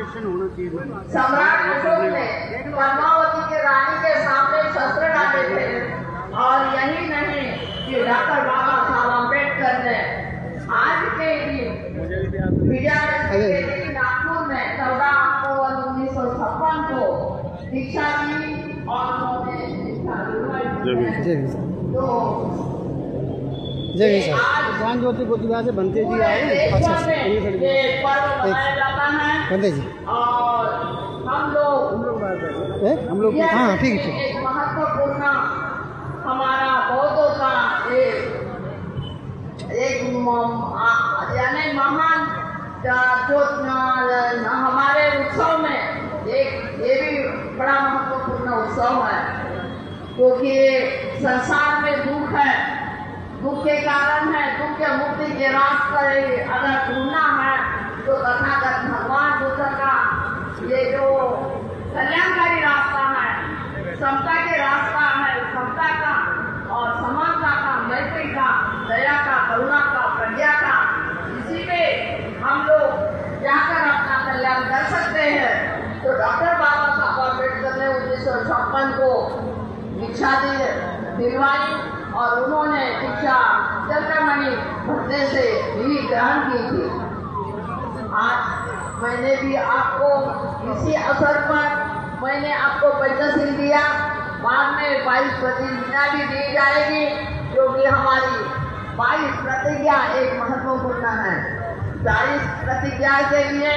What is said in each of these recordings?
सम्राट अशोक ने पद्मावती के रानी के सामने शस्त्र डाले थे। और यही नहीं कि डॉक्टर बाबा साहब अम्बेडकर ने आज के दिन विजयादशमी के दिन नागपुर में 14 अक्टूबर 1956 को दीक्षा दी और उन्होंने दीक्षा दिलवाई। तो ज्ञान ज्योति प्रतिभा से बनते जी आए बनते जी और हम लोग हाँ ठीक है। एक महत्वपूर्ण हमारा बौद्धों का एक यानी महान जो हमारे उत्सव में एक ये भी बड़ा महत्वपूर्ण उत्सव है, क्योंकि संसार में दुख है, दुख के कारण है, दुख के मुक्ति के रास्ते अगर ढूंढना है तो तथागत भगवान बुद्ध का ये जो कल्याणकारी रास्ता है, समता के रास्ता है, समता का और समानता का, मैत्री का, दया का, करुणा का, प्रज्ञा का, इसी में हम लोग जाकर अपना कल्याण कर सकते हैं। तो डॉक्टर बाबा साहब अम्बेडकर ने 1956 को दीक्षा दिलवाई और उन्होंने दीक्षा चंद्रमणि भट्टे से भी ग्रहण की थी। आज मैंने भी आपको इसी अवसर पर मैंने आपको पंचशील दिया, बाद में 22 प्रतिज्ञा भी दी जाएगी, जो कि हमारी 22 प्रतिज्ञा एक महत्वपूर्ण है। 22 प्रतिज्ञा के लिए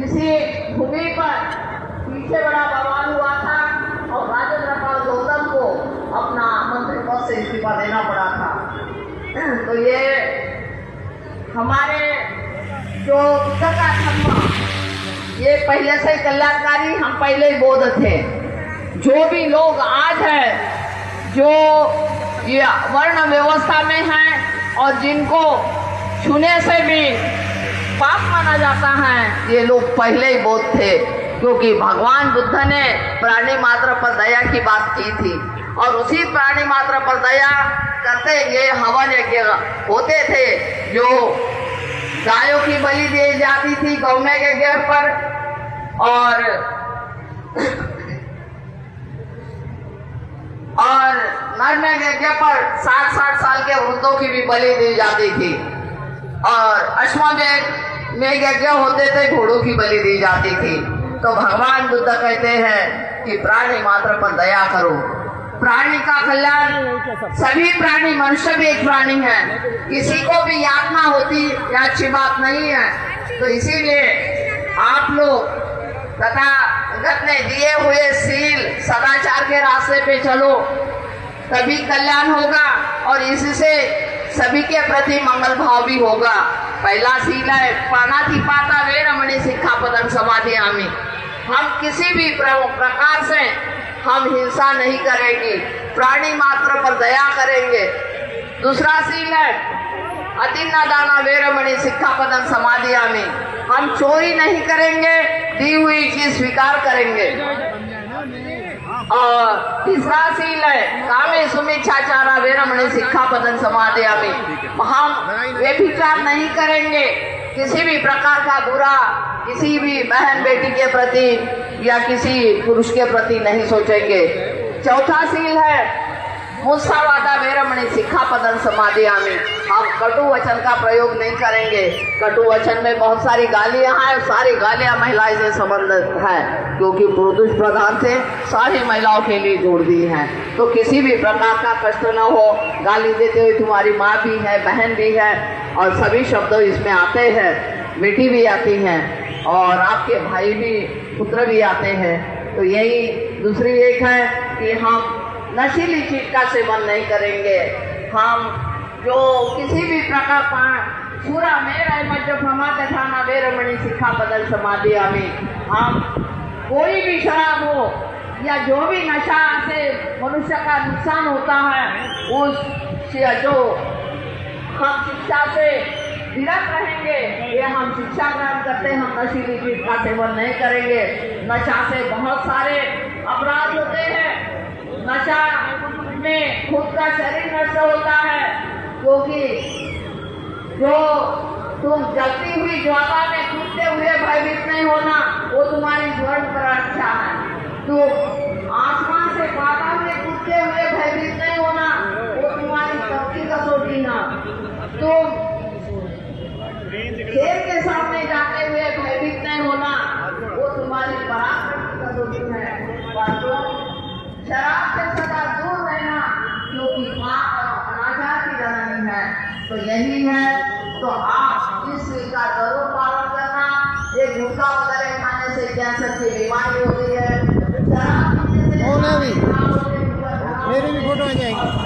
इसी भूमि पर पीछे बड़ा बवाल हुआ था और राजेंद्र पाल गौतम को अपना मंत्री पद से इस्तीफा देना पड़ा था। तो ये हमारे जो का धर्म ये पहले से कल्याणकारी, हम पहले ही बौद्ध थे। जो भी लोग आज है जो ये वर्ण व्यवस्था में हैं और जिनको छूने से भी पाप माना जाता है, ये लोग पहले ही बौद्ध थे, क्योंकि भगवान बुद्ध ने प्राणी मात्र पर दया की बात की थी और उसी प्राणी मात्र पर दया करते ये हवन यज्ञ होते थे, जो गायों की बलि दी जाती थी गौने के यज्ञ पर और नरने के यज्ञ पर 60-60 साल के वृद्धों की भी बलि दी जाती थी और अश्वमेध में यज्ञ होते थे, घोड़ों की बलि दी जाती थी। तो भगवान बुद्ध कहते हैं कि प्राणी मात्र पर दया करो, प्राणी का कल्याण, सभी प्राणी, मनुष्य भी एक प्राणी है, किसी को भी यातना होती यह अच्छी बात नहीं है। तो इसीलिए आप लोग तथागत ने दिए हुए सील सदाचार के रास्ते पे चलो, तभी कल्याण होगा और इससे सभी के प्रति मंगल भाव भी होगा। पहला सील है पाणातिपाता वेरमणि सिक्खापदं समादयामि। हम किसी भी प्रकार से हम हिंसा नहीं करेंगे, प्राणी मात्र पर दया करेंगे। दूसरा सील है अतिन्नदाना वेरमणि सिक्खापदं समादयामि। हम चोरी नहीं करेंगे, दी हुई चीज स्वीकार करेंगे। और तीसरा सील है कामे सुमिच्छाचारा वेरमणि सिक्खापदं समादयामि। हम व्यभिचार नहीं करेंगे, किसी भी प्रकार का बुरा किसी भी बहन बेटी के प्रति या किसी पुरुष के प्रति नहीं सोचेंगे। चौथा सील है मुस्सावादा वेरमणि सिक्खापदं समादयामि। हम कटु वचन का प्रयोग नहीं करेंगे। कटु वचन में बहुत सारी गालियां हैं, सारी गालियां महिलाएं से संबंधित है, क्योंकि पुरुष प्रधान से सारी महिलाओं के लिए जोड़ दी हैं। तो किसी भी प्रकार का कष्ट न हो। गाली देते हुए तुम्हारी माँ भी है, बहन भी है और सभी शब्द इसमें आते हैं, बेटी भी आती हैं और आपके भाई भी, पुत्र भी आते हैं। तो यही दूसरी एक है कि हम नशीली चीज का सेवन नहीं करेंगे। हम जो किसी भी प्रकार का सूरा मेरा मध्य प्रमाद थाना वेरमणि सिक्खापदं समादयामि। हम कोई भी शराब हो या जो भी नशा से मनुष्य का नुकसान होता है, उस जो हम शिक्षा से विरत रहेंगे, ये हम शिक्षा ग्रहण करते हैं। हम नशीली चीज का सेवन नहीं करेंगे। नशा से बहुत सारे अपराध होते हैं। नशा में खुद का शरीर नष्ट होता है, क्योंकि जो तुम जलती हुई ज्वाला में कूदते हुए भयभीत नहीं होना, वो वो तुम्हारी स्वर्ण परीक्षा है। तो आसमान से पाताल में कूदते हुए भयभीत नहीं होना, वो तुम्हारी शक्ति कसौटी ना। तो शेर के सामने जाते हुए भयभीत नहीं होना, वो तुम्हारी पराक्रम की कसौटी है। पर तुम शराब से सदा दूर रहना, क्योंकि पाप और अनाचार की जननी है। तो यही है, तो आप इस चीज का जरूर पालन करना। एक गुटखा वगैरह खाने से कैंसर की बीमारी होती है, शराब पीने से मेरी भी फोटो आ जाएगी।